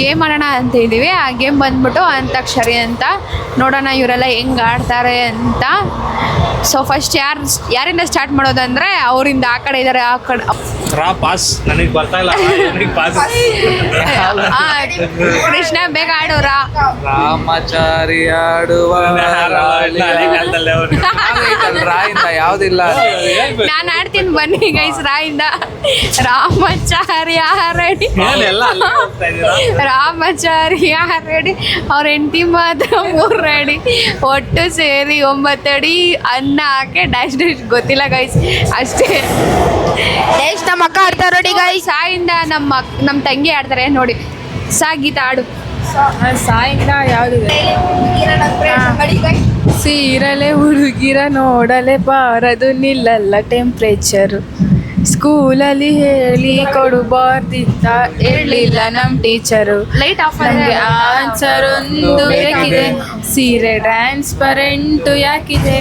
Game ಆಡೋಣ ಅಂತ ಇದ್ದೀವಿ. ಆ ಗೇಮ್ ಬಂದ್ಬಿಟ್ಟು ಅಂತಾಕ್ಷರಿ ಅಂತ. ನೋಡೋಣ ಇವರೆಲ್ಲ ಹೆಂಗೆ ಆಡ್ತಾರೆ ಅಂತ. ಸೊ ಫಸ್ಟ್ ಯಾರಿಂದ ಸ್ಟಾರ್ಟ್ ಮಾಡೋದಂದ್ರೆ ಅವರಿಂದ ಆ ಕಡೆ ಇದ್ದಾರೆ, ಆ ಕಡೆ ಪಾಸ್ ನನಗೆ ಬರ್ತಾ ಇಲ್ಲ. ಪಾಸ್ ಕೃಷ್ಣ ಬೇಗ ಆಡು. ರಾಮಚಾರಿ ಆಡುವ ರಾಯಿಂದ ಯಾವ್ದಿಲ್ಲ. ನಾನು ಆಡ್ತೀನಿ ಬನ್ನಿ guys. Ramachari ready, Ramachari ready, ಅವ್ರ ಹೆಂಡತಿ ಮಾತ್ರ 3 ರೆಡಿ. ಒಟ್ಟು ಸೇರಿ 9 ಅಡಿ ಅನ್ನ ಹಾಕಿ ಡ್ಯಾಶ್ ಗೊತ್ತಿಲ್ಲ ಗೈಸ್, ಅಷ್ಟೇ. ನಮ್ಮ ಅಕ್ಕ ಆಡ್ತಾರೆ ನೋಡಿ ಗೈಸ್. ಸಾಯಿಂದ ನಮ್ಮ ತಂಗಿ ಆಡ್ತಾರೆ ನೋಡಿ. ಗೀತಾ ಆಡು. ಸಾಯಿಂದ ಯಾವ್ದಿದೆ? ಸೀರಲೆ ಹುಡುಗಿರ ನೋಡಲೆ ಬಾರದು ನಿಲ್ಲಲ್ಲ ಟೆಂಪ್ರೇಚರು. ಸ್ಕೂಲಲ್ಲಿ ಹೇಳಿ ಕೊಡಬಾರ್ದಿತ್ತ ಹೇಳಿಲ್ಲ ನಮ್ ಟೀಚರು. ಲೈಟ್ ಆಫ್ ಆನ್ಸರ್ ಒಂದು ಬೇಕಿದೆ, ಸೀರೆ ಟ್ರಾನ್ಸ್ಪರೆಂಟು ಯಾಕಿದೆ,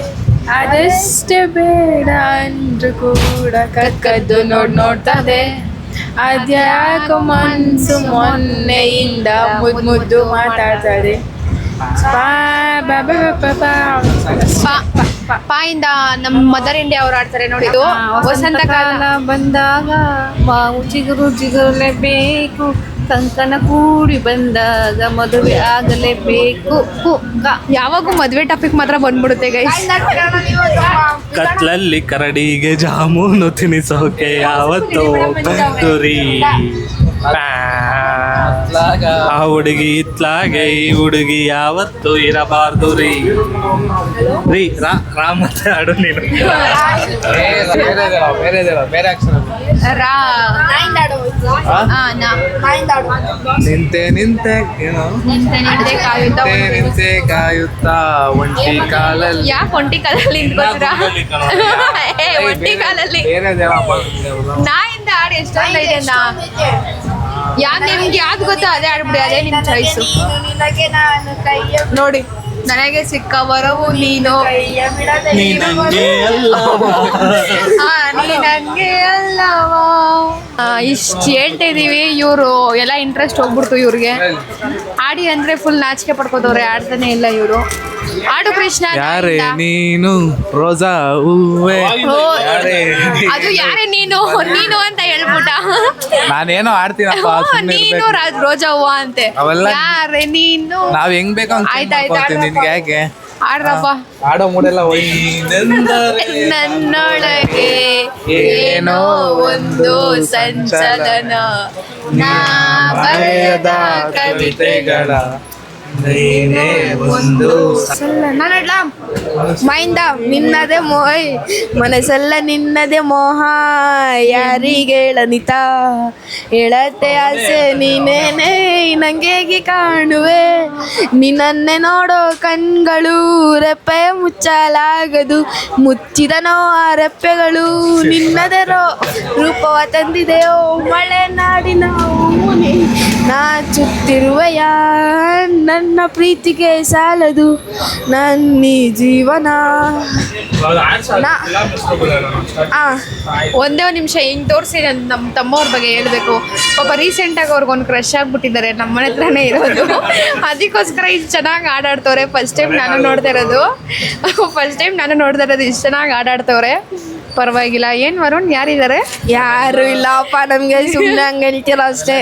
ಅದಷ್ಟೇ ಬೇಡ ಅಂದ್ರು ಕೂಡ ಕಕ್ಕದ್ದು ನೋಡ್ತದೆ. ಅದ್ಯಾಕೋ ಮನ್ಸು ಮೊನ್ನೆಯಿಂದ ಮುದ್ದು ಮಾತಾಡ್ತದೆ. ಪಾಯಿಂದ ನಮ್ಮ ಮದರ್ ಇಂಡಿಯಾ ಅವ್ರು ಆಡ್ತಾರೆ ನೋಡಿ. ಇದು ವಸಂತ ಕಾಲ ಬಂದಾಗ ಚಿಗುರು ಜಿಗರಲೇಬೇಕು, ಕಂಕಣ ಕೂಡಿ ಬಂದಾಗ ಮದುವೆ ಆಗಲೇಬೇಕು. ಯಾವಾಗೂ ಮದ್ವೆ ಟಾಪಿಕ್ ಮಾತ್ರ ಬಂದ್ಬಿಡುತ್ತೆ ಗೈಸ್. ಕತ್ಲಲ್ಲಿ ಕರಡಿಗೆ ಜಾಮೂನು ತಿನಿಸೋಕೆ ಯಾವತ್ತೋ ಬಂದುರಿ. ಆ ಹುಡುಗಿ ಇತ್ಲಾಗೆ ಈ ಹುಡುಗಿ ಯಾವತ್ತು ಇರಬಾರ್ದು ರೀ. ರಾಮತ್ತೆ ಆಡು ನೀನು. ಬೇರೆ ಅಕ್ಷರ. ನಿಂತೆ ಕಾಯುತ್ತಾ ಒಂಟಿ ಕಾಲಲ್ಲಿ. ಯಾಕೆ ಒಂಟಿ ಕಾಲಲ್ಲಿ ನಿಂತ್ಕೋತೀರಾ? ಒಂಟಿ ಕಾಲಲ್ಲಿ ನಾಯಿಂದ ಆಡಿ ಎಷ್ಟೊಂದು ಇದೆ. ನಿಮ್ಗೆ ಯಾವ್ದು ಗೊತ್ತೋ ಅದೇ ಆಡ್ಬಿಡಿ, ಅದೇ ನಿಮ್ ಚಾಯ್ಸು ನೋಡಿ. ನನಗೆ ಸಿಕ್ಕ ವರವು ನೀನು, ನೀ ನಂಗೆ ಅಲ್ಲವಾ. ಇಷ್ಟು ಹೇಳ್ತಾ ಇದೀವಿ, ಇವರು ಎಲ್ಲ ಇಂಟ್ರೆಸ್ಟ್ ಹೋಗ್ಬಿಡ್ತು ಇವ್ರಿಗೆ. ಆಡಿ ಅಂದ್ರೆ ಫುಲ್ ನಾಚಿಕೆ ಪಡ್ಕೋತವ್ರೆ, ಆಡ್ತಾನೆ ಇಲ್ಲ ಇವರು. ಆಡು ಕೃಷ್ಣ. ಯಾರೇ ನೀನು ರೋಜಾ ಹೂವೆ. ಅದು ಯಾರೇ ನೀನು ಅಂತ ಹೇಳ್ಬಿಟ್ಟ. ನಾನೇನೋ ಆಡ್ತೀನಪ್ಪ, ನೀನು ರೋಜಾ ಹೂವ ಅಂತೆ. ಯಾರೇ ನೀನು ನಾವ್ ಹೆಂಗ್ ಬೇಕೋ ನಿನ್ಗೆ ಯಾಕೆ ಆಡ್ರಪ್ಪ. ಆಡೋ ಮೂಡೆಲ್ಲ ನನ್ನೊಳಗೆ ಏನೋ ಒಂದು ಸಂಚಲನ, ನಾ ಬರೆದ ಕವಿತೆಗಳ ಮೈಂದ ನಿನ್ನದೇ ಮೋಹ್ ಮನಸ್ಸೆಲ್ಲ ನಿನ್ನದೇ ಮೋಹ, ಯಾರಿಗೆ ಹೇಳನಿತ ಹೇಳತ್ತೆ ಆಸೆ ನೀನೇನೆ ನಂಗೇಗೆ ಕಾಣುವೆ. ನಿನ್ನನ್ನೇ ನೋಡೋ ಕಣ್ಗಳು ರೆಪ್ಪೆ ಮುಚ್ಚಲಾಗದು, ಮುಚ್ಚಿದನೋ ಆ ರೆಪ್ಪೆಗಳು ನಿನ್ನದೇ ರೂಪವ ತಂದಿದೆಯೋ. ಮಳೆ ನಾಡಿನ ನಾಚುತ್ತಿರುವೆಯ ನನ್ನ ಪ್ರೀತಿಗೆ ಸಾಲದು ನನ್ನ ಜೀವನ. ಒಂದೇ ನಿಮಿಷ ಹಿಂಗೆ ತೋರಿಸಿ ನಮ್ಮ ತಮ್ಮವ್ರ ಬಗ್ಗೆ ಹೇಳ್ಬೇಕು. ಪಾಪ ರೀಸೆಂಟಾಗಿ ಅವ್ರಿಗೊಂದು ಕ್ರಶ್ ಆಗ್ಬಿಟ್ಟಿದ್ದಾರೆ, ನಮ್ಮ ಮನೆ ಹತ್ರನೇ ಇರೋದು. ಅದಕ್ಕೋಸ್ಕರ ಇಷ್ಟು ಚೆನ್ನಾಗಿ ಆಡಾಡ್ತವ್ರೆ. ಫಸ್ಟ್ ಟೈಮ್ ನಾನು ನೋಡ್ತಾ ಇರೋದು ಇಷ್ಟು ಚೆನ್ನಾಗಿ ಆಡಾಡ್ತವ್ರೆ. ಪರವಾಗಿಲ್ಲ. ಏನು ವರುಣ್, ಯಾರಿದ್ದಾರೆ? ಯಾರು ಇಲ್ಲಪ್ಪ, ನಮ್ಗೆ ಸುಮ್ಮನೆ ಹಂಗೆ ಹೇಳ್ತೀರ ಅಷ್ಟೇ.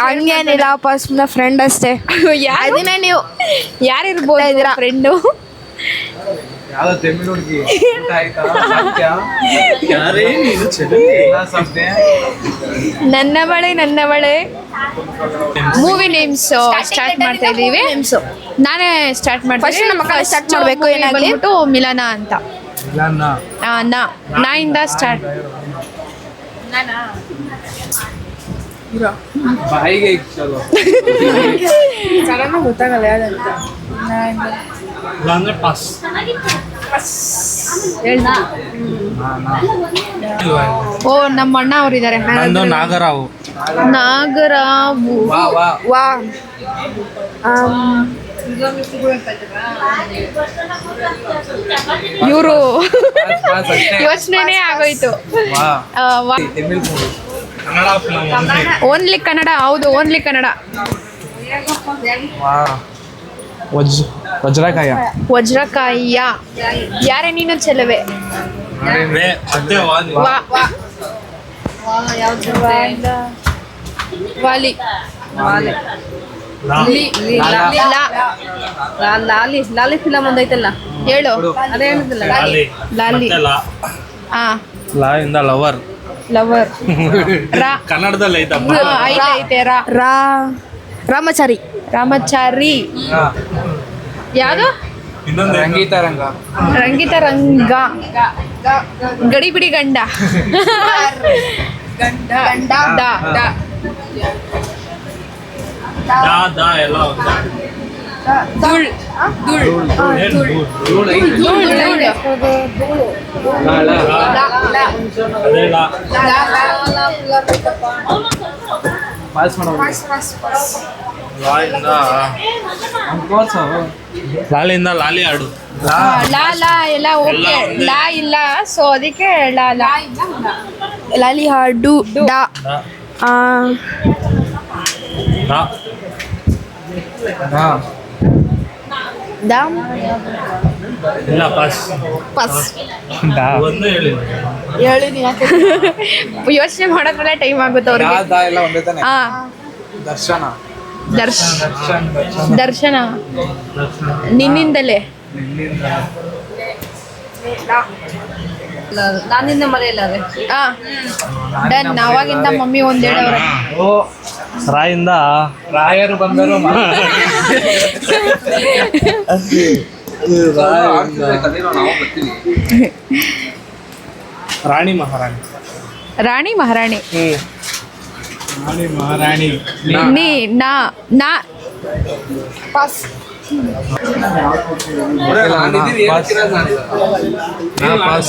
ಹಂಗೇನಿಲ್ಲಪ್ಪ, ಸುಮ್ಮನೆ ಫ್ರೆಂಡ್ ಅಷ್ಟೇ. ಅದನ್ನೇ ನೀವು ಯಾರಿರ್ಬೋದು ಫ್ರೆಂಡು? ನನ್ನ ಬಳೆ ಮೂವಿ ನೇಮ್ಸ್ ಸ್ಟಾರ್ಟ್ ಮಾಡ್ತಾ ಇದೀವಿ. ನಾನೇ ಸ್ಟಾರ್ಟ್ ಮಾಡ್ತೀನಿ. ಸ್ಟಾರ್ಟ್ ಮಾಡಬೇಕು. ಏನಾಗಲಿ ಮಿಲನ ಅಂತ. ನಾಯಿಂದ ಸ್ಟಾರ್ಟ್. ಗೊತ್ತಾಗಲ್ಲ ಯಾವ್ದಂತ. ಓ, ನಮ್ಮ ಅಣ್ಣ ಅವರಿದ್ದಾರೆ. ನಾಗರಾವು. ವಾ ಇವರು ಯೋಚನೆನೇ ಆಗೋಯ್ತು. ಕನ್ನಡ film. ಓನ್ಲಿ ಕನ್ನಡ, ಹೌದು ಓನ್ಲಿ ಕನ್ನಡ. ವಜ್ರಕಾಯ. ವಜ್ರಕಾಯ. ಯಾರೇ ನೀನು ಚೆಲುವೆ. ರೇ, ಅದೇ ವಾಲಿ. ವಾಲಿ. ಲಾಲಿ ಫಿಲಮ್ ಒಂದೈತಲ್ಲ ಹೇಳು. ಅದೇ ಹೇಳಿದ್ರಲ್ಲ ಲಾಲಿ. ಲಾಲಿ. ಮತ್ತೆ ಲಾ. ಹಾ, ಲಾ ಇಂದ ಲವರ್. ಲವರ್. ರಾ. ಕನ್ನಡದಲ್ಲಿ ಐತಪ್ಪ. ಐತೆ ರಾ. ರಾಮಚಾರಿ. ರಾಮಚಾರಿ. ಯಾವುದು? ಇನ್ನೊಂದು ರಂಗೀತ ರಂಗ. ರಂಗಿತ ರಂಗ. ಗಡಿ ಬಿಡಿ ಗಂಡ. ದ. ದಾ ಎಲ್ಲ ಒಂದೇ. ಧೂಳ್. ಏನ್ ಧೂಳ್? ಧೂಳ್. ಅದೇ ಲಾ. ಲಾಲಿಂದ ಲಾಲಿ ಆಡು. ಲಾ ಲಾ ಎಲ್ಲ ಓಕೆ. ಲಾ ಇಲ್ಲ, ಸೊ ಅದಕ್ಕೆ ಲಾ ಲಾ. ಲಾಲಿ ಹಾಡು ಡಾ ದಾ. ದಾ. ಡಾಮ್ ಇಲ್ಲ ಪಾಸ್. ಪಾಸ್. ಒಂದು ಹೇಳಿ. ಯೋಚನೆ ಮಾಡೋದ್ರಲ್ಲೇ ಟೈಮ್ ಆಗುತ್ತೆ ಅವ್ರಿಗೆ. ಎಲ್ಲ ಒಂದೇ ತಾನೆ. ಹಾ, ದರ್ಶನ. ದರ್ಶನ. ನಿನ್ನಿಂದಲೇ. ನಾನಿಂದ ಮರೆಯಲ್ಲ ಹಾ, ಡನ್. ಅವಾಗಿಂದ ಮಮ್ಮಿ ಒಂದ್ ಹೇಳವ್ರೆ. ಓ ರಾಯಿಂದ ರಾಯರು ಬಂದರು. ರಾಣಿ ಮಹಾರಾಣಿ. ರಾಣಿ ಮಹಾರಾಣಿ. ರಾಣಿ ಮಹಾರಾಣಿ. ನೀ ನಾ ನಾ. ಪಾಸ್.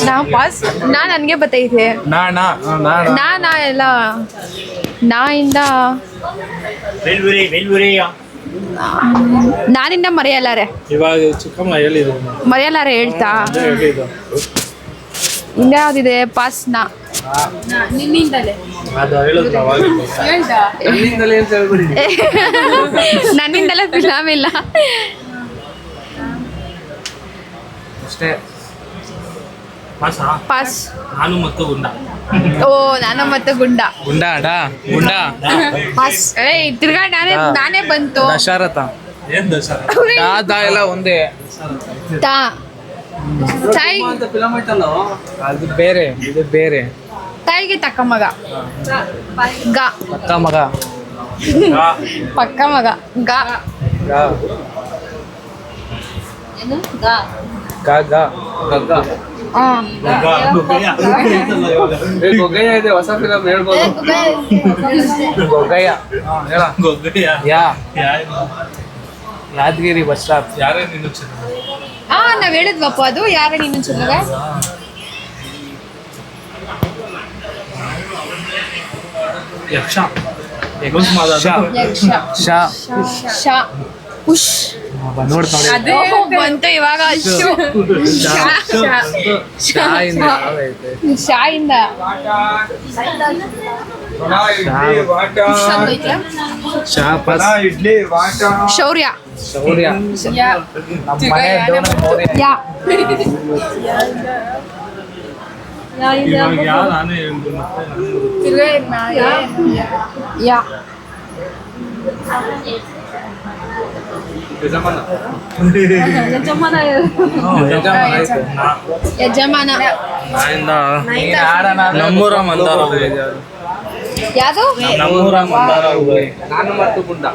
ನಾ ಪಾಸ್. ನಾ ನನಗೆ ಬತ್ತೈತೆ. ನಾ ನಾ ಎಲ್ಲ ನಾ ಇಂದ ನಾನಿಂದ ಮರೆಯಲಾರೆ. ಇವಾಗ ಚಿಕ್ಕಮ್ಮ ಹೇಳಿದ್ರು. ಮರೆಯಲಾರೆ ಹೇಳ್ತಾ. ಹೇಳಿದ್ದು ಇನ್ಯಾವ್ದಿದೆ? ಪಾಸ್. ನಾ ನಿನ್ನಿಂದಲೇ. ಅದು ಹೇಳಿದ್ರು ಅವಾಗ. ನನ್ನಿಂದಲೇ ಫಿಲಮ್ ಇಲ್ಲ. ಅಷ್ಟೇ. ಪಾಸ್. ನಾನು ಮತ್ತು ಗುಂಡ. ಓ, ನಾನು ಮತ್ತೆ ಗುಂಡ. ಗುಂಡ ಗುಂಡ. ಪಾಸ್. ಏಯ್, ತಿರ್ಗಾ ನಾನೇ ಬಂತು. ದಶರಥ. ಏನ್ ದಸರಾ? ದಾ ಎಲ್ಲ ಒಂದೇ. ತಾ. ತಾಯಿ. ಅದು ಬೇರೆ, ಇದು ಬೇರೆ. ತಾಯಿಗೆ ತಕ್ಕ ಮಗ. ಗ. ಅಕ್ಕ ಮಗ. ಪಕ್ಕ ಮಗ. ಗ. ಏನು ಗ. ಹಾ. ಗೊಗ್ಗಯ್ಯ ಇದೆ, ಹೊಸ ಫಿಲಮ್ ಹೇಳ್ಬೋದು. ಗೊಗ್ಗಯ್ಯ. ಹೇಳ. ಗೊಗ್ಗಯ್ಯ. Yadagiri bus stop. ಯಾರೇ ನಿನ್ನ ಚೆನ್ನಾಗಿ. ಹಾ, ನಾವ್ ಹೇಳಿದ್ವಪ್ಪ ಅದು. ಯಾರ ನೀನು ಚೆಲುವ. ಯಕ್ಷ. ಯಕ್ಷ. ಶಾ. ಶ. ಉಷ್. ನೋಡ್ ನೋಡಿ. ಓಹೋ, ಬಂತು ಇವಾಗ. ಅಷ್ಟು. ಶಾ ಇಂದ ಯಾವ್ದೈತೆ? ಶಾ ಇಂದ ಶಾ ಪಾಸ್. ಶೌರ್ಯ. ಶೌರ್ಯ. ನಮ್ಮ ಮನೆ ಡೋನ ಮೌರ್ಯ. ಯಾ. ಇವಾಗ ಯಾವ ನಾನೇ ಹೇಳಿದ್ದು ಮತ್ತೆ ಯಾ. ಯಜಮಾನ ಐತೆ. ಯಜಮಾನ. ನಾಯಿಂದ ನೀನ್ ಆಡೋಣ. ನಮ್ಮೂರ ಮಂದಾರ. ಯಾವುದು? ನಮ್ಮೂರ ಮಂದಾರ. ನಾನು ಮತ್ತು ಗುಂಡ.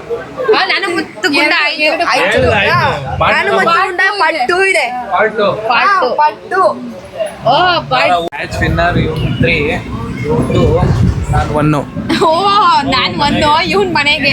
ನಾನು ಮುತ್ತು ಗುಂಡ. ಆಯ್ತು. ಆಯ್ತು. ನಾನು ಮತ್ತು ಗುಂಡ ಪಟ್ಟು ಇದೆ. ಪಾರ್ಟು. ಪಟ್ಟು. ಓ, ಪಾರ್ಟ್. ಮ್ಯಾಚ್ ವಿನ್ನರ್ ಇವನು 3, ಇವನು 2, ನಾನು 1. ಓ, ನಾನು ಒಂದು ಇವನ್ ಮನೆಗೆ.